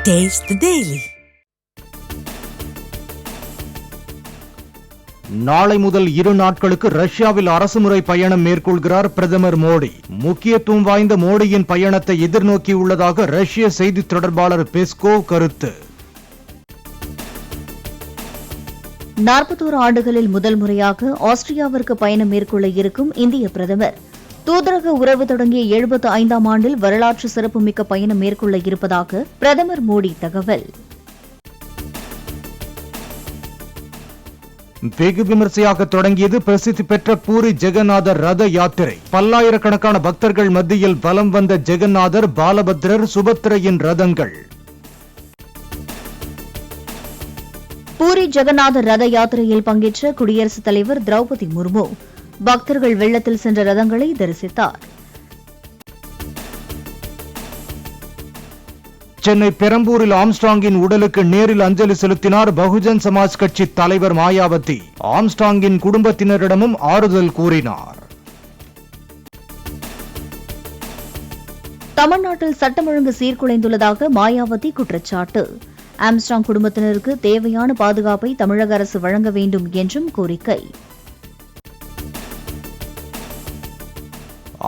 Taste the Daily. நாளை முதல் 2 நாட்களுக்கு ரஷ்யாவில் அரசுமுறை பயணம் மேற்கொள்கிறார் பிரதமர் மோடி. முக்கியத்துவம் வாய்ந்த மோடியின் பயணத்தை எதிர்நோக்கியுள்ளதாக ரஷ்ய செய்தி தொடர்பாளர் பெஸ்கோவ் கருத்து. 41 ஆண்டுகளில் முதல் முறையாக ஆஸ்திரியாவிற்கு பயணம் மேற்கொள்ள இருக்கும் இந்திய பிரதமர் தூதரக உறவு தொடங்கிய 75ஆம் ஆண்டில் வரலாற்று சிறப்புமிக்க பயணம் மேற்கொள்ள இருப்பதாக பிரதமர் மோடி தகவல். வெகு விமர்சையாக தொடங்கியது பிரசித்தி பெற்ற பூரி ஜெகநாதர் ரத யாத்திரை. பல்லாயிரக்கணக்கான பக்தர்கள் மத்தியில் வலம் வந்த ஜெகநாதர், பாலபத்ரர், சுபத்திரையின் ரதங்கள். பூரி ஜெகநாதர் ரத யாத்திரையில் பங்கேற்ற குடியரசுத் தலைவர் திரௌபதி முர்மு பக்தர்கள் வெள்ளத்தில் சென்ற ரதங்களை தரிசித்தார். சென்னை பெரம்பூரில் ஆம்ஸ்ட்ராங்கின் உடலுக்கு நேரில் அஞ்சலி செலுத்தினார் பகுஜன் சமாஜ் கட்சி தலைவர் மாயாவதி. ஆம்ஸ்ட்ராங்கின் குடும்பத்தினரிடமும் ஆறுதல் கூறினார். தமிழ்நாட்டில் சட்டம் ஒழுங்கு சீர்குலைந்துள்ளதாக மாயாவதி குற்றச்சாட்டு. ஆம்ஸ்ட்ராங் குடும்பத்தினருக்கு தேவையான பாதுகாப்பை தமிழக அரசு வழங்க வேண்டும் என்றும் கோரிக்கை.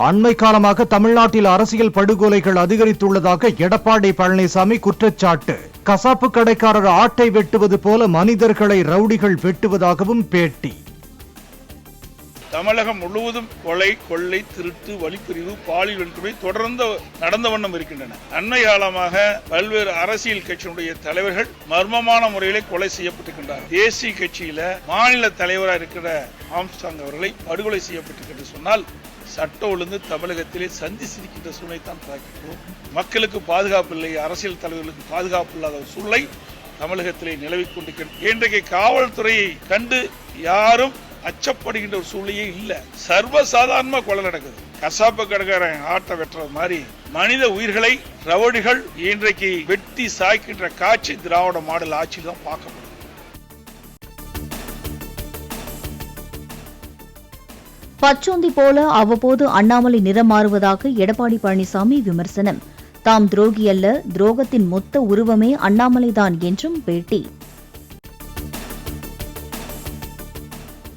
அண்மை காலமாக தமிழ்நாட்டில் அரசியல் படுகொலைகள் அதிகரித்துள்ளதாக எடப்பாடி பழனிசாமி குற்றச்சாட்டு. கசாப்பு கடைக்காரர் ஆட்டை வெட்டுவது போல மனிதர்களை ரவுடிகள் வெட்டுவதாகவும் பேட்டி. தமிழகம் முழுவதும் கொலை, கொள்ளை, திருட்டு, வழிப்பிரிவு, பாலியல் வன்கொடுமை தொடர்ந்து நடந்த வண்ணம் இருக்கின்றன. அண்மை காலமாக பல்வேறு அரசியல் கட்சியினுடைய தலைவர்கள் மர்மமான முறையிலே கொலை செய்யப்பட்டிருக்கின்றனர். தேசிய கட்சியில மாநில தலைவராக இருக்கிற ஆம்ஸ்ட்ராங் அவர்களை படுகொலை செய்யப்பட்டிருக்கிறது சொன்னால் சட்ட ஒழுங்கு தமிழகத்திலே சந்தி சிரிக்கின்ற சூழ்நிலை தான் பார்க்கிறோம். மக்களுக்கு பாதுகாப்பு இல்லை, அரசியல் தலைவர்களுக்கு பாதுகாப்பு இல்லாத ஒரு சூழ்நிலை தமிழகத்திலே நிலவிக் கொண்டிருக்கிறது. இன்றைக்கு காவல்துறையை கண்டு யாரும் அச்சப்படுகின்ற ஒரு சூழ்நிலையே இல்ல. சர்வசாதாரணமா கொலை நடக்குது. கசாப்பு கடைக்காரன் ஆட்டை வெட்டுறது மாதிரி மனித உயிர்களை ரவுடிகள் இன்றைக்கு வெட்டி சாய்க்கின்ற காட்சி திராவிட மாடல் ஆட்சியில் தான் பார்க்கப்படுது. பச்சோந்தி போல அவ்வப்போது அண்ணாமலை நிறம் மாறுவதாக எடப்பாடி பழனிசாமி விமர்சனம். தாம் துரோகி அல்ல, துரோகத்தின் மொத்த உருவமே அண்ணாமலைதான் என்றும் பேட்டி.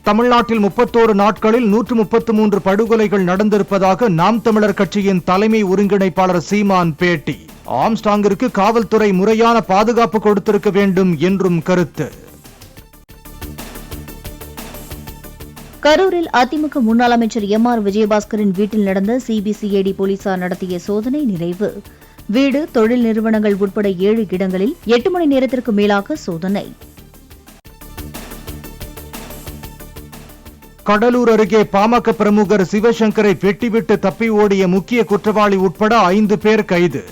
தமிழ்நாட்டில் 31 நாட்களில் 133 படுகொலைகள் நடந்திருப்பதாக நாம் தமிழர் கட்சியின் தலைமை ஒருங்கிணைப்பாளர் சீமான் பேட்டி. ஆம்ஸ்ட்ராங்கிற்கு காவல்துறை முறையான பாதுகாப்பு கொடுத்திருக்க வேண்டும் என்றும் கருத்து. கரூரில் அதிமுக முன்னாள் அமைச்சர் எம்.ஆர். விஜயபாஸ்கரின் வீட்டில் நடந்த சிபிசிஐடி போலீசார் நடத்திய சோதனை நிறைவு. வீடு, தொழில் நிறுவனங்கள் உட்பட 7 இடங்களில் 8 மணி நேரத்திற்கு மேலாக சோதனை. கடலூர் அருகே பாமக பிரமுகர் சிவசங்கரை வெட்டிவிட்டு தப்பி ஓடிய முக்கிய குற்றவாளி உட்பட 5 பேர் கைது.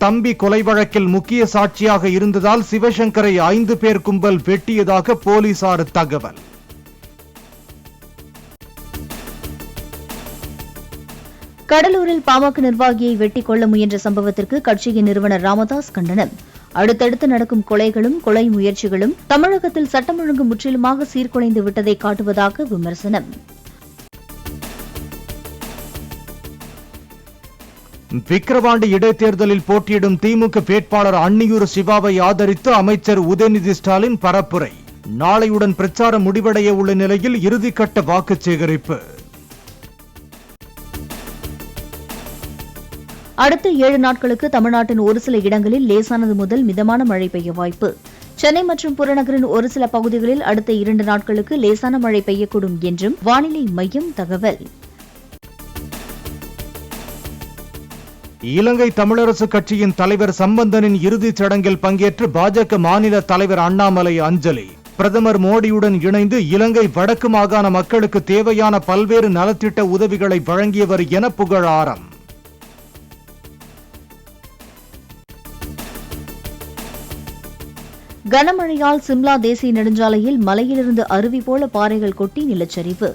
தம்பி கொலை வழக்கில் முக்கிய சாட்சியாக இருந்ததால் சிவசங்கரை 5 பேர் கும்பல் வெட்டியதாக போலீசார் தகவல். கடலூரில் பாமக நிர்வாகியை வெட்டிக் கொள்ள முயன்ற சம்பவத்திற்கு கட்சியின் நிறுவனர் ராமதாஸ் கண்டனம். அடுத்தடுத்து நடக்கும் கொலைகளும் கொலை முயற்சிகளும் தமிழகத்தில் சட்டம் ஒழுங்கு முற்றிலுமாக சீர்குலைந்து விட்டதை காட்டுவதாக விமர்சனம். விக்கிரவாண்டி இடைத்தேர்தலில் போட்டியிடும் திமுக வேட்பாளர் அன்னியூர் சிவாவை ஆதரித்து அமைச்சர் உதயநிதி ஸ்டாலின் பரப்புரை. நாளையுடன் பிரச்சாரம் முடிவடைய உள்ள நிலையில் இறுதிக்கட்ட வாக்கு சேகரிப்பு. அடுத்த 7 நாட்களுக்கு தமிழ்நாட்டின் ஒரு சில இடங்களில் லேசானது முதல் மிதமான மழை பெய்ய வாய்ப்பு. சென்னை மற்றும் புறநகரின் ஒரு சில பகுதிகளில் அடுத்த 2 நாட்களுக்கு லேசான மழை பெய்யக்கூடும் என்றும் வானிலை மையம் தகவல். இலங்கை தமிழரசு கட்சியின் தலைவர் சம்பந்தனின் இறுதிச் சடங்கில் பங்கேற்று பாஜக மாநில தலைவர் அண்ணாமலை அஞ்சலி. பிரதமர் மோடியுடன் இணைந்து இலங்கை வடக்கு மாகாண மக்களுக்கு தேவையான பல்வேறு நலத்திட்ட உதவிகளை வழங்கியவர் என புகழாரம். கனமழையால் சிம்லா தேசிய நெடுஞ்சாலையில் மலையிலிருந்து அருவி போல பாறைகள் கொட்டி நிலச்சரிவு.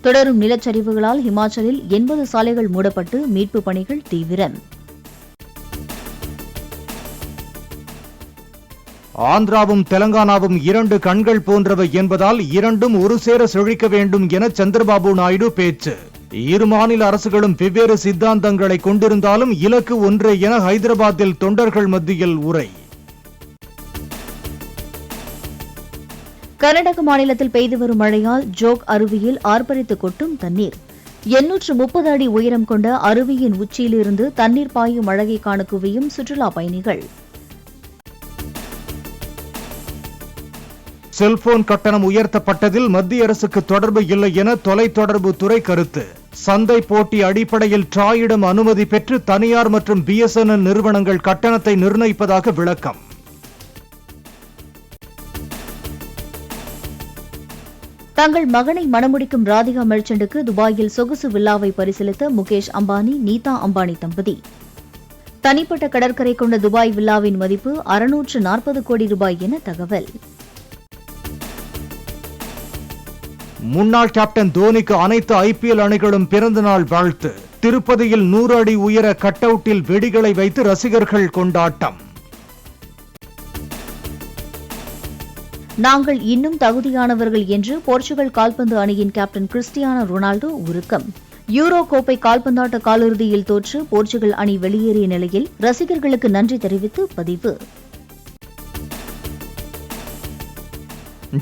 தொடரும் நிலச்சரிவுகளால் ஹிமாச்சலில் 80 சாலைகள் மூடப்பட்டு மீட்பு பணிகள் தீவிரம். ஆந்திராவும் தெலங்கானாவும் 2 கண்கள் போன்றவை என்பதால் இரண்டும் ஒரு சேர செழிக்க வேண்டும் என சந்திரபாபு நாயுடு பேச்சு. இரு மாநில அரசுகளும் வெவ்வேறு சித்தாந்தங்களை கொண்டிருந்தாலும் இலக்கு ஒன்றே என ஹைதராபாத்தில் தொண்டர்கள் மத்தியில் உரை. கர்நாடக மாநிலத்தில் பெய்து வரும் மழையால் ஜோக் அருவியில் ஆர்ப்பரித்து கொட்டும் தண்ணீர். 830 அடி உயரம் கொண்ட அருவியின் உச்சியிலிருந்து தண்ணீர் பாயும் அழகை காண குவியும் சுற்றுலா பயணிகள். செல்போன் கட்டணம் உயர்த்தப்பட்டதில் மத்திய அரசுக்கு தொடர்பு இல்லை என தொலைத்தொடர்பு துறை கருத்து. சந்தை போட்டி அடிப்படையில் ட்ராயிடம் அனுமதி பெற்று தனியார் மற்றும் BSNL நிறுவனங்கள் கட்டணத்தை நிர்ணயிப்பதாக விளக்கம். தங்கள் மகனை மணமுடிக்கும் ராதிகா மெர்ச்சண்டுக்கு துபாயில் சொகுசு வில்லாவை பரிசீலித்த முகேஷ் அம்பானி, நீதா அம்பானி தம்பதி. தனிப்பட்ட கடற்கரை கொண்ட துபாய் வில்லாவின் மதிப்பு 640 கோடி ரூபாய் என தகவல். முன்னாள் கேப்டன் தோனிக்கு அனைத்து IPL அணிகளும் பிறந்தநாள் வாழ்த்து. திருப்பதியில் 100 அடி உயர கட் அவுட்டில் வெடிகளை வைத்து ரசிகர்கள் கொண்டாட்டம். நாங்கள் இன்னும் தகுதியானவர்கள் என்று போர்ச்சுகல் கால்பந்து அணியின் கேப்டன் கிறிஸ்டியானோ ரொனால்டோ உருக்கம். யூரோ கோப்பை கால்பந்தாட்ட காலிறுதியில் தோற்று போர்ச்சுகல் அணி வெளியேறிய நிலையில் ரசிகர்களுக்கு நன்றி தெரிவித்து பதிவு.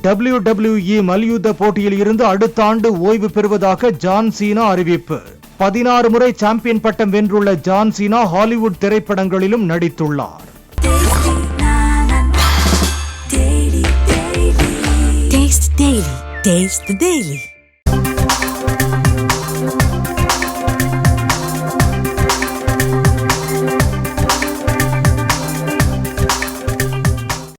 WWE மல்யுத்த போட்டியில் இருந்து அடுத்த ஆண்டு ஓய்வு பெறுவதாக ஜான் சீனா அறிவிப்பு. 16 முறை சாம்பியன் பட்டம் வென்றுள்ள ஜான் சீனா ஹாலிவுட் திரைப்படங்களிலும் நடித்துள்ளார். Taste the Daily.